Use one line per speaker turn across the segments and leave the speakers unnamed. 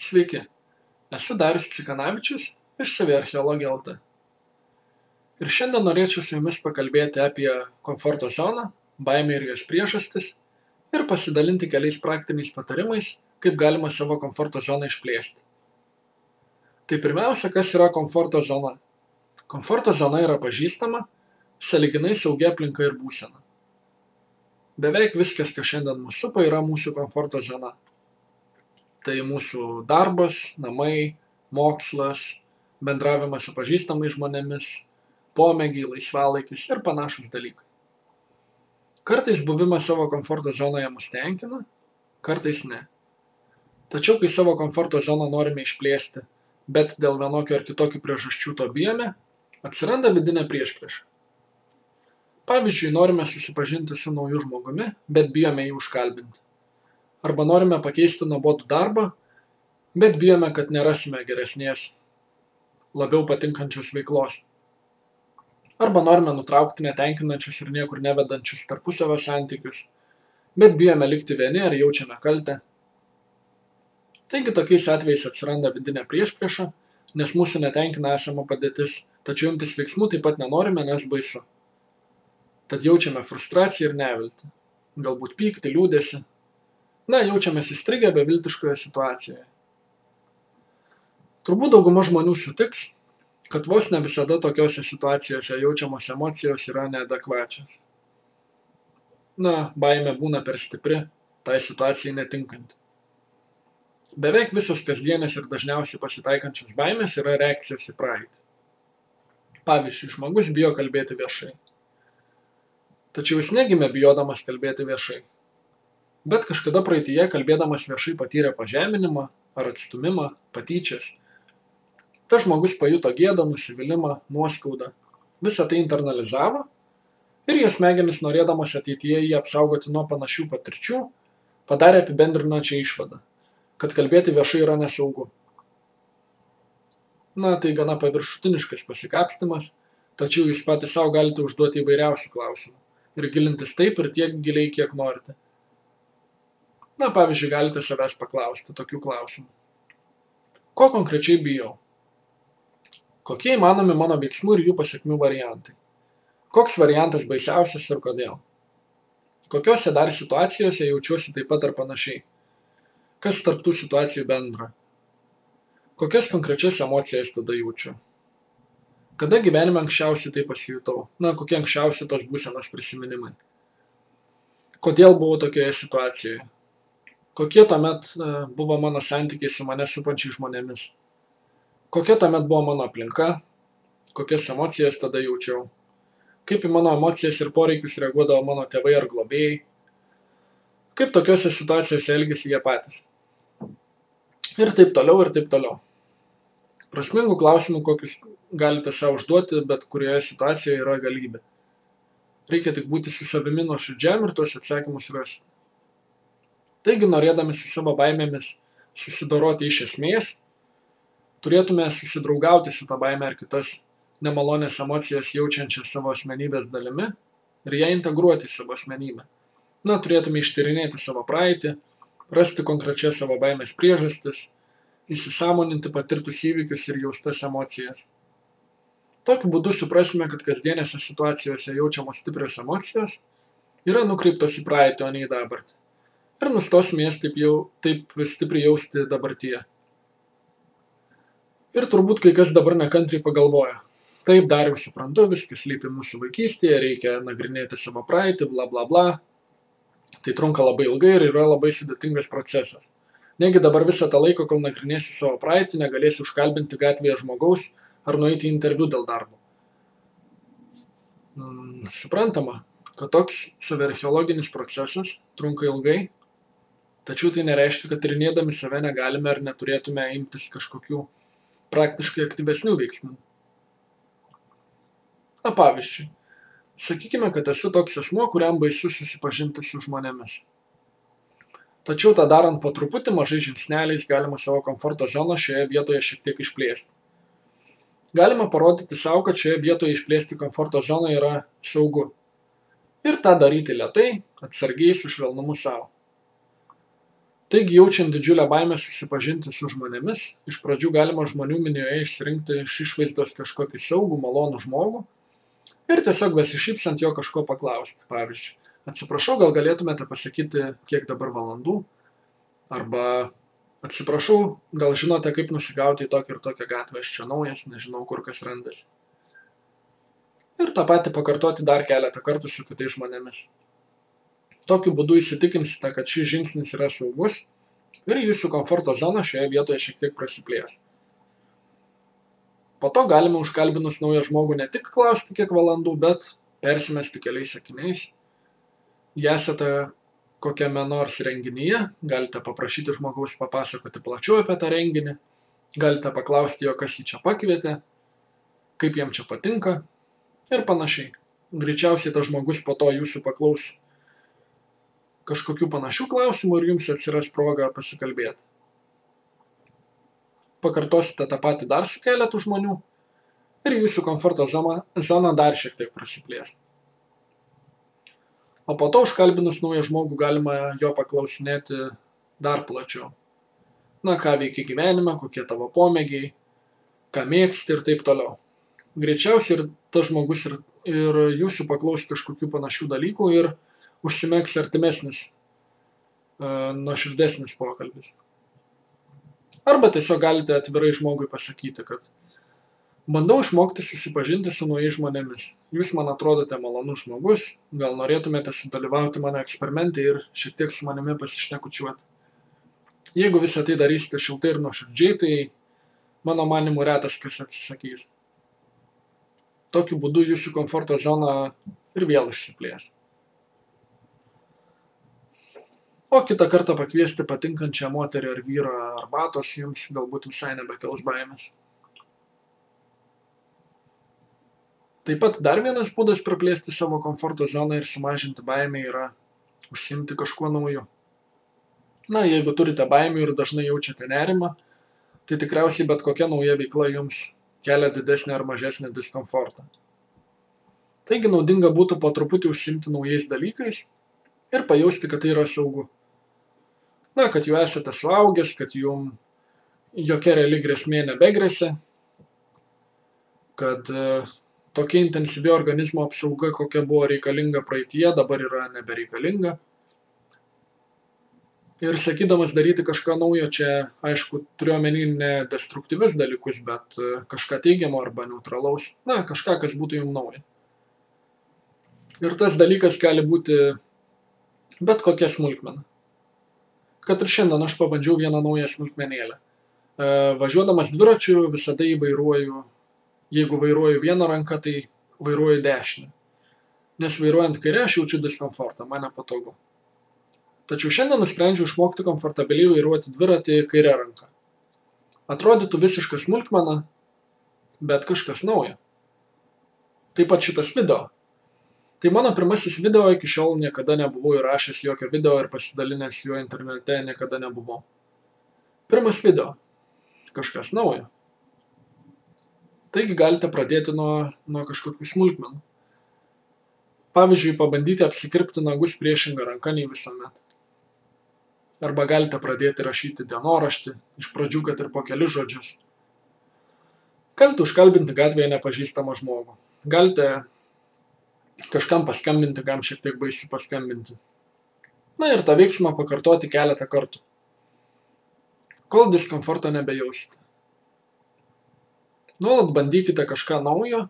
Sveiki, esu Darius Cikanavičius iš Saviarcheologija LT. Ir šiandien norėčiau su jumis pakalbėti apie komforto zoną, baimę ir jos priežastis ir pasidalinti keliais praktiniais patarimais, kaip galima savo komforto zoną išplėsti. Tai pirmiausia, kas yra komforto zona? Komforto zona yra pažįstama, sąlyginai saugi aplinka ir būsena. Beveik viskas, kas šiandien mūsų supa, yra mūsų komforto zona. Tai mūsų darbas, namai, mokslas, bendravimas su pažįstamais žmonėmis, pomėgiai, laisvalaikis ir panašūs dalykai. Kartais buvimas savo komforto zonoje mus tenkina, kartais ne. Tačiau, kai savo komforto zoną norime išplėsti, bet dėl vienokių ar kitokių priežasčių to bijome, atsiranda vidinė priešprieša. Pavyzdžiui, norime susipažinti su nauju žmogumi, bet bijome jį užkalbinti. Arba norime pakeisti nuobodų darbą, bet bijome, kad nerasime geresnės, labiau patinkančios veiklos. Arba norime nutraukti netenkinančius ir niekur nevedančius tarpusavio santykius, bet bijome likti vieni ar jaučiame kaltę. Taigi tokiais atvejais atsiranda vidinė priešprieša, nes mūsų netenkina esama padėtis, tačiau imtis veiksmų taip pat nenorime, nes baisu. Tad jaučiame frustraciją ir neviltį, galbūt pyktį, liūdesį. Jaučiamės įstrigę beviltiškoje situacijoje. Turbūt dauguma žmonių sutiks, kad vos ne visada tokiose situacijose jaučiamos emocijos yra neadekvačios. Baimė būna per stipri, tai situacijai netinkanti. Beveik visos kasdienės ir dažniausiai pasitaikančios baimės yra reakcijos į praeitį. Pavyzdžiui, žmogus bijo kalbėti viešai. Tačiau jis negimė bijodamas kalbėti viešai. Bet kažkada praeityje kalbėdamas viešai patyrė pažeminimą ar atstūmimą, patyčias. Tas žmogus pajuto gėdą, nusivylimą, nuoskaudą. Visą tai internalizavo ir jo smegenys, norėdamas ateityje jį apsaugoti nuo panašių patirčių, padarė apibendrinančią išvadą, kad kalbėti viešai yra nesaugu. Tai gana paviršutiniškas pasikapstymas, tačiau jūs patys savo galite užduoti įvairiausių klausimų ir gilintis taip ir tiek giliai, kiek norite. Pavyzdžiui, galite savęs paklausti tokių klausimų. Ko konkrečiai bijau? Kokie įmanomi mano veiksmų ir jų pasekmių variantai? Koks variantas baisiausias ir kodėl? Kokiose dar situacijose jaučiuosi taip pat ar panašiai? Kas tarp tų situacijų bendra? Kokias konkrečias emocijas tada jaučiu? Kada gyvenime anksčiausiai tai pasijutau? Kokie anksčiausiai tos būsenos prisiminimai? Kodėl buvau tokioje situacijoje? Kokie tuomet buvo mano santykiai su mane supančiais žmonėmis? Kokia tuomet buvo mano aplinka? Kokias emocijas tada jaučiau? Kaip į mano emocijas ir poreikius reaguodavo mano tėvai ar globėjai? Kaip tokiose situacijose elgiasi jie patys? Ir taip toliau, ir taip toliau. Prasmingų klausimų, kokius galite savo užduoti, bet kurioje situacijoje yra galybė. Reikia tik būti su savimi nuoširdžiam ir tuos atsakymus rasti. Taigi, norėdami su savo baimėmis susidoroti iš esmės, turėtume susidraugauti su ta baime ar kitas nemalonės emocijas jaučiančias savo asmenybės dalimi ir ją integruoti į savo asmenybę. Turėtume ištyrinėti savo praeitį, rasti konkrečias savo baimės priežastis, įsisąmoninti patirtus įvykius ir jaustas emocijas. Tokiu būdu suprasime, kad kasdienėse situacijose jaučiamos stiprios emocijos yra nukreiptos į praeitį, o ne į dabartį. Ir nustosime jas taip stipriai jausti dabartyje. Ir turbūt kai kas dabar nekantriai pagalvoja. Taip, Dariau, suprantu, viskas slypi mūsų vaikystėje, reikia nagrinėti savo praeitį, bla bla bla. Tai trunka labai ilgai ir yra labai sudėtingas procesas. Negi dabar visą tą laiką, kol nagrinėsi savo praeitį, negalėsi užkalbinti gatvėje žmogaus ar nueiti į interviu dėl darbo. Suprantama, kad toks saviarcheologinis procesas trunka ilgai, tačiau tai nereiškia, kad tyrinėdami save negalime ar neturėtume imtis kažkokių praktiškai aktyvesnių veiksmų. Pavyzdžiui, sakykime, kad esu toks asmuo, kuriam baisu susipažinti su žmonėmis. Tačiau tą darant po truputį mažai žingsneliais galima savo komforto zoną šioje vietoje šiek tiek išplėsti. Galima parodyti savo, kad šioje vietoje išplėsti komforto zoną yra saugu. Ir tą daryti lėtai, atsargiai su švelnumu savo. Taigi, jaučiant didžiulę baimę susipažinti su žmonėmis, iš pradžių galima žmonių minioje išsirinkti iš išvaizdos kažkokį saugų, malonų žmogų ir tiesiog besišypsant jo kažko paklausti. Pavyzdžiui, atsiprašau, gal galėtumėte pasakyti, kiek dabar valandų? Arba atsiprašau, gal žinote, kaip nusigauti į tokią ir tokią gatvę, aš čia naujas, nežinau, kur kas randasi. Ir tą patį pakartoti dar keletą kartų su kitais žmonėmis. Tokiu būdu įsitikinsite, kad šis žingsnis yra saugus ir jūsų komforto zona šioje vietoje šiek tiek prasiplės. Po to galime užkalbinus naują žmogų ne tik klausti kiek valandų, bet persimesti keliais sakiniais. Jei esate kokiame nors renginyje, galite paprašyti žmogaus papasakoti plačiau apie tą renginį, galite paklausti jo, kas jį čia pakvietė, kaip jam čia patinka ir panašiai. Greičiausiai tas žmogus po to jūsų paklaus kažkokių panašių klausimų ir jums atsiras proga pasikalbėti. Pakartosite tą patį dar su keletu žmonių ir jūsų komforto zona dar šiek tiek prasiplės. O po to užkalbinus naują žmogų galima jo paklausinėti dar plačiau. Na, ką veiki gyvenime, kokie tavo pomėgiai, ką mėgsti ir taip toliau. Greičiausiai ir tas žmogus ir jūsų paklaus kažkokių panašių dalykų ir užsimegs artimesnis, nuoširdesnis pokalbis. Arba tiesiog galite atvirai žmogui pasakyti, kad bandau išmokti susipažinti su naujais žmonėmis. Jūs man atrodote malonus žmogus, gal norėtumėte sudalyvauti mano eksperimente ir šiek tiek su manimi pasišnekučiuoti. Jeigu visą tai darysite šiltai ir nuoširdžiai, tai mano manimu retas kas atsisakys. Tokiu būdu jūsų komforto zona ir vėl išsiplės. O kitą kartą pakviesti patinkančią moterį ar vyrą arbatos jums galbūt visai nebekels baimės. Taip pat dar vienas būdas praplėsti savo komforto zoną ir sumažinti baimę yra užsiimti kažkuo nauju. Na, jeigu turite baimių ir dažnai jaučiate nerimą, tai tikriausiai bet kokia nauja veikla jums kelia didesnį ar mažesnį diskomfortą. Taigi naudinga būtų po truputį užsiimti naujais dalykais ir pajausti, kad tai yra saugu. Na, kad jau esate suaugęs, kad jums jokia reali grėsmė nebegresia, kad tokia intensyvi organizmo apsauga, kokia buvo reikalinga praeityje, dabar yra nebereikalinga. Ir sakydamas daryti kažką naujo, čia, aišku, turiu omeny ne destruktyvius dalykus, bet kažką teigiamo arba neutralaus, na, kažką, kas būtų jums nauja. Ir tas dalykas gali būti bet kokia smulkmena. Kad ir šiandien aš pabandžiau vieną naują smulkmenėlę. Važiuodamas dviračiu visada įvairuoju, jeigu vairuoju vieną ranką, tai vairuoju dešinę. Nes vairuojant kairę aš jaučiu diskomfortą, man nepatogu. Tačiau šiandien nusprendžiau išmokti komfortabiliai vairuoti dviratį kairę ranką. Atrodytų visiška smulkmena, bet kažkas naujo. Taip pat šitas video. Tai mano pirmasis video, iki šiol niekada nebuvau įrašęs jokio video ir pasidalinęs juo internete niekada nebuvau. Pirmas video. Kažkas naujo. Taigi galite pradėti nuo kažkokių smulkmenų. Pavyzdžiui, pabandyti apsikirpti nagus priešingą ranką nei visuomet. Arba galite pradėti rašyti dienoraštį, iš pradžių kad ir po kelis žodžius. Galite užkalbinti gatvėje nepažįstamą žmogų. Galite kažkam paskambinti, kam šiek tiek baisu paskambinti. Na ir tą veiksmą pakartoti keletą kartų, kol diskomforto nebejausite. Nuolat bandykite kažką naujo,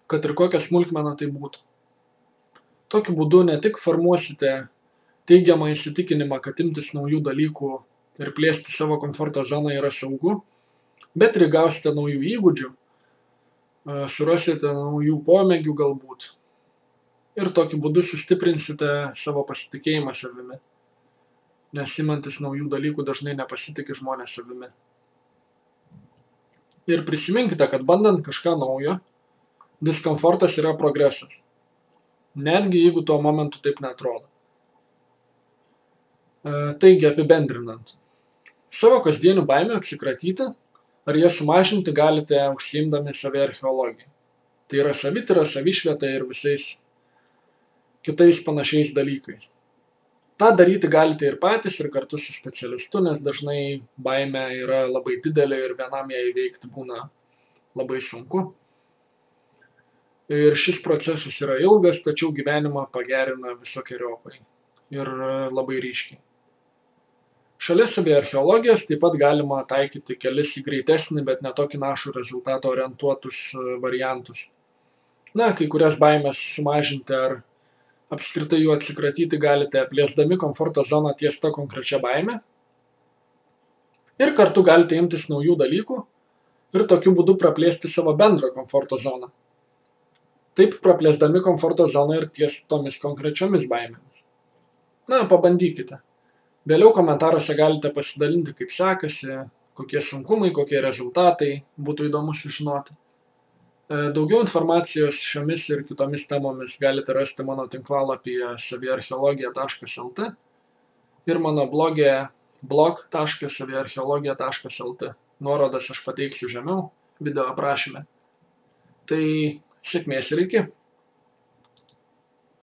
kad ir kokią smulkmeną tai būtų. Tokiu būdu ne tik formuosite teigiamą įsitikinimą, kad imtis naujų dalykų ir plėsti savo komforto zoną yra saugu, bet ir gausite naujų įgūdžių, surasite naujų pomėgių galbūt. Ir tokiu būdu sustiprinsite savo pasitikėjimą savimi. Nes imantis naujų dalykų dažnai nepasitikė žmonės savimi. Ir prisiminkite, kad bandant kažką naujo, diskomfortas yra progresas. Netgi jeigu tuo momentu taip neatrodo. Taigi apibendrinant. Savo kasdienių baimių atsikratyti ar jas sumažinti galite užsiimdami saviarcheologiją. Tai yra savityra, savišvieta ir visais kitais panašiais dalykais. Ta daryti galite ir patys, ir kartu su specialistu, nes dažnai baimė yra labai didelė ir vienam ją įveikti būna labai sunku. Ir šis procesas yra ilgas, tačiau gyvenimą pagerina visokeriopai ir labai ryškiai. Šalia saviarcheologijos taip pat galima taikyti kelis į greitesnį, bet netokį našų rezultatą orientuotus variantus. Na, kai kurias baimės sumažinti ar apskritai jų atsikratyti galite plėsdami komforto zoną ties ta konkrečia baime. Ir kartu galite imtis naujų dalykų ir tokiu būdu praplėsti savo bendrą komforto zoną. Taip praplėsdami komforto zoną ir ties tomis konkrečiomis baimėmis. Na, pabandykite. Vėliau komentaruose galite pasidalinti, kaip sekasi, kokie sunkumai, kokie rezultatai, būtų įdomu sužinoti. Daugiau informacijos šiomis ir kitomis temomis galite rasti mano tinklalapyje saviarcheologija.lt ir mano bloge blog.saviarcheologija.lt. Nuorodas aš pateiksiu žemiau video aprašyme. Tai sėkmės ir iki.